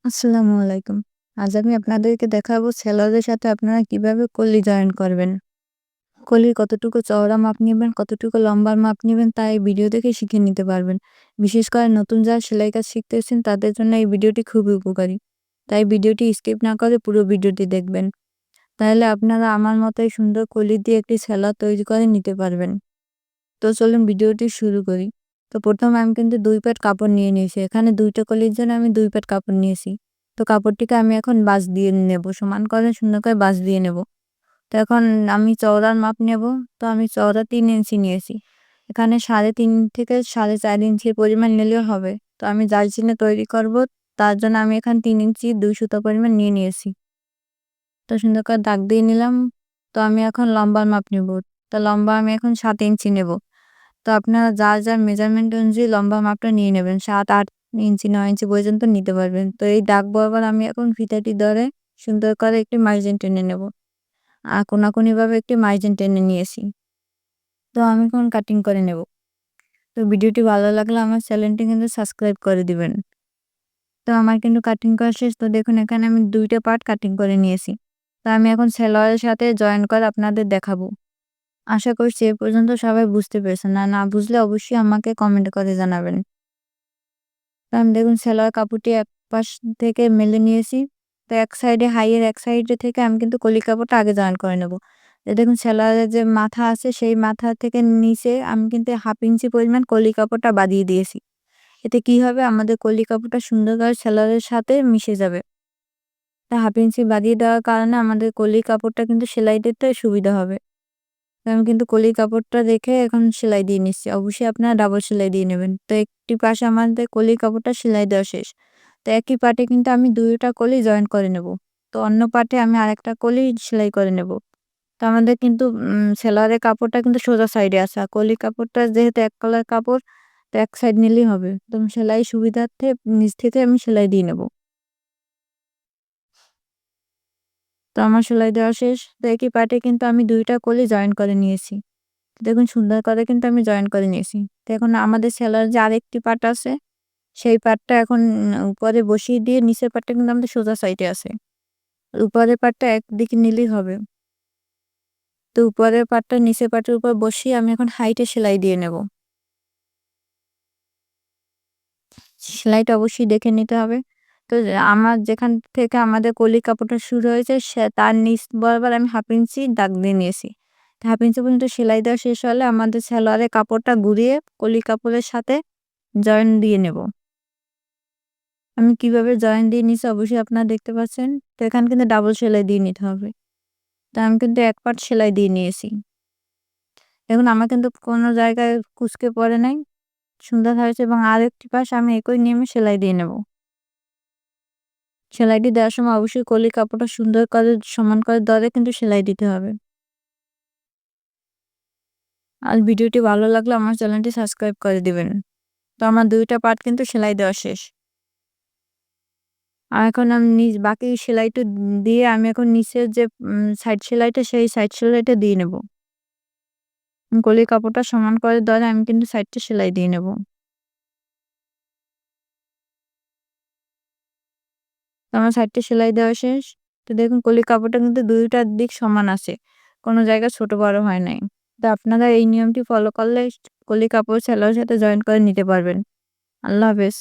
আসসালামু আলাইকুম। আজ আমি আপনাদেরকে দেখাবো সেলরের সাথে আপনারা কিভাবে কলি জয়েন করবেন। কলির কতটুকু চওড়া মাপ নিবেন, কতটুকু লম্বার মাপ নিবেন তা এই ভিডিও দেখে শিখে নিতে পারবেন। বিশেষ করে নতুন যারা সেলাই কাজ শিখতেছেন তাদের জন্য এই ভিডিওটি খুবই উপকারী। তাই ভিডিওটি স্কিপ না করে পুরো ভিডিওটি দেখবেন। তাহলে আপনারা আমার মতোই সুন্দর কলি দিয়ে একটি সেলাই তৈরি করে নিতে পারবেন। তো চলুন ভিডিওটি শুরু করি। তো প্রথমে আমি কিন্তু ২ প্যাড কাপড় নিয়ে নিয়েছি। এখানে ২ টা কলির জন্য আমি ২ প্যাড কাপড় নিয়েছি। তো কাপড়টিকে আমি এখন ভাঁজ দিয়ে নেব। সমান করে সুন্দর করে ভাঁজ দিয়ে নেব। তো এখন আমি চওড়ার মাপ নেব। তো আমি চওড়া ৩ ইঞ্চি নিয়েছি। এখানে ৩.৫ থেকে ৪.৫ ইঞ্চির পরিমাণ নিলেও হবে। তো আমি যার জন্য তৈরি করব তার জন্য আমি এখানে ৩ ইঞ্চি ২ সুতা পরিমাণ নিয়ে নিয়েছি। তো সুন্দর করে দাগ দিয়ে নিলাম। তো আমি এখন লম্বার মাপ নেব। তো লম্বা আমি এখন ৭ ইঞ্চি নেব। তো আপনারা যার মেজারমেন্ট অনুযায়ী লম্বা মাপটা নিয়ে নেবেন। ৭, ৮ ইঞ্চি, ৯ ইঞ্চি পর্যন্ত নিতে পারবেন। তো এই দাগ বরাবর আমি এখন ফিতাটি ধরে সুন্দর করে একটি মার্জিন টেনে নেব। আর কোনাকুনিভাবে একটি মার্জিন টেনে নিয়েছি। তো আমি এখন কাটিং করে নেব। তো ভিডিওটি ভালো লাগলে আমার চ্যানেলটি কিন্তু সাবস্ক্রাইব করে দিবেন। তো আমার কিন্তু কাটিং করা শেষ। তো দেখুন এখানে আমি ২ টা পার্ট কাটিং করে নিয়েছি। তো আমি এখন সেলোয়ারের সাথে জয়েন করে আপনাদের দেখাবো। আশা করছি এ পর্যন্ত সবাই বুঝতে পেরেছেন। আর না বুঝলে অবশ্যই আমাকে কমেন্ট করে জানাবেন। কারণ দেখুন সেলোয়ার কাপড়টি এক পাশ থেকে মেলে নিয়েছি। তো এক সাইডে হাইয়ের এক সাইডে থেকে আমি কিন্তু কলি কাপড়টা আগে জয়েন করে নেব। তো দেখুন সেলোয়ারের যে মাথা আছে সেই মাথা থেকে নিচে আমি কিন্তু 1/2 ইঞ্চি পরিমাণ কলি কাপড়টা বাদিয়ে দিয়েছি। এতে কি হবে, আমাদের কলি কাপড়টা সুন্দর করে সেলোয়ারের সাথে মিশে যাবে। তা 1/2 ইঞ্চি বাদিয়ে দেওয়ার কারণে আমাদের কলি কাপড়টা কিন্তু সেলাই দিতে সুবিধা হবে। তো আমি কিন্তু কলির কাপড়টা রেখে এখন সেলাই দিয়ে নিচ্ছি। অবশ্যই আপনারা ডাবল সেলাই দিয়ে নেবেন। তো একটি পাশে আমাদের কলির কাপড়টা সেলাই দেওয়া শেষ। তো একই পাটে কিন্তু আমি ২ টা কলি জয়েন করে নেব। তো অন্য পাটে আমি আরেকটা কলি সেলাই করে নেব। তো আমাদের কিন্তু সেলোয়ারের কাপড়টা কিন্তু সোজা সাইডে আছে। আর কলির কাপড়টা যেহেতু এক কালার কাপড়, তো এক সাইড নিলেই হবে। তো সেলাই সুবিধার্থে নিচ থেকে আমি সেলাই দিয়ে নেব। তো আমার সেলাই দেওয়া শেষ। তো একই পাটে কিন্তু আমি ২ টা কলি জয়েন করে নিয়েছি। দেখুন সুন্দর করে কিন্তু আমি জয়েন করে নিয়েছি। তো এখন আমাদের সেলার যে আরেকটি পার্ট আছে, সেই পার্টটা এখন উপরে বসিয়ে দিয়ে নিচের পার্টটা কিন্তু আমাদের সোজা সাইডে আছে। উপরের পার্টটা একদিকে নিলেই হবে। তো উপরের পার্টটা নিচের পার্টের উপর বসিয়ে আমি এখন হাইটে সেলাই দিয়ে নেব। সেলাইটা অবশ্যই দেখে নিতে হবে। তো আমার যেখান থেকে আমাদের কলি কাপড়টা শুরু হয়েছে তার নিচ বরাবর আমি 1/2 ইঞ্চি দাগ দিয়ে নিয়েছি। 1/2 ইঞ্চি পর্যন্ত সেলাই দেওয়া শেষ হলে আমাদের সালোয়ারের কাপড়টা ঘুরিয়ে কলি কাপড়ের সাথে জয়েন দিয়ে নেব। আমি কিভাবে জয়েন দিয়ে নিছি অবশ্যই আপনারা দেখতে পাচ্ছেন। তো এখানে কিন্তু ডাবল সেলাই দিয়ে নিতে হবে। তো আমি কিন্তু এক পার্ট সেলাই দিয়ে নিয়েছি। দেখুন আমার কিন্তু কোনো জায়গায় কুঁচকে পড়ে নাই। সুন্দর হয়েছে এবং আরেকটি পাশ আমি একই নিয়মে সেলাই দিয়ে নেব। সেলাইটি দেওয়ার সময় অবশ্যই কলির কাপড়টা সুন্দর করে সমান করে ধরে কিন্তু সেলাই দিতে হবে। আর ভিডিওটি ভালো লাগলে আমার চ্যানেলটি সাবস্ক্রাইব করে দিবেন। তো আমার ২ টা পার্ট কিন্তু সেলাই দেওয়া শেষ। আর এখন আমি বাকি সেলাইটা দিয়ে আমি এখন নিচের যে সাইড সেলাইটা সেই সাইড সেলাইটা দিয়ে নেব। কলির কাপড়টা সমান করে ধরে আমি কিন্তু সাইডটা সেলাই দিয়ে নেব। তো আমার সাইডটা সেলাই দেওয়া শেষ। তো দেখুন কলির কাপড়টা কিন্তু ২ টার দিক সমান আছে। কোনো জায়গায় ছোট বড় হয় নাই। তো আপনারা এই নিয়মটি ফলো করলে কলির কাপড় সেলাইয়ের সাথে জয়েন করে নিতে পারবেন। আল্লাহ হাফেজ।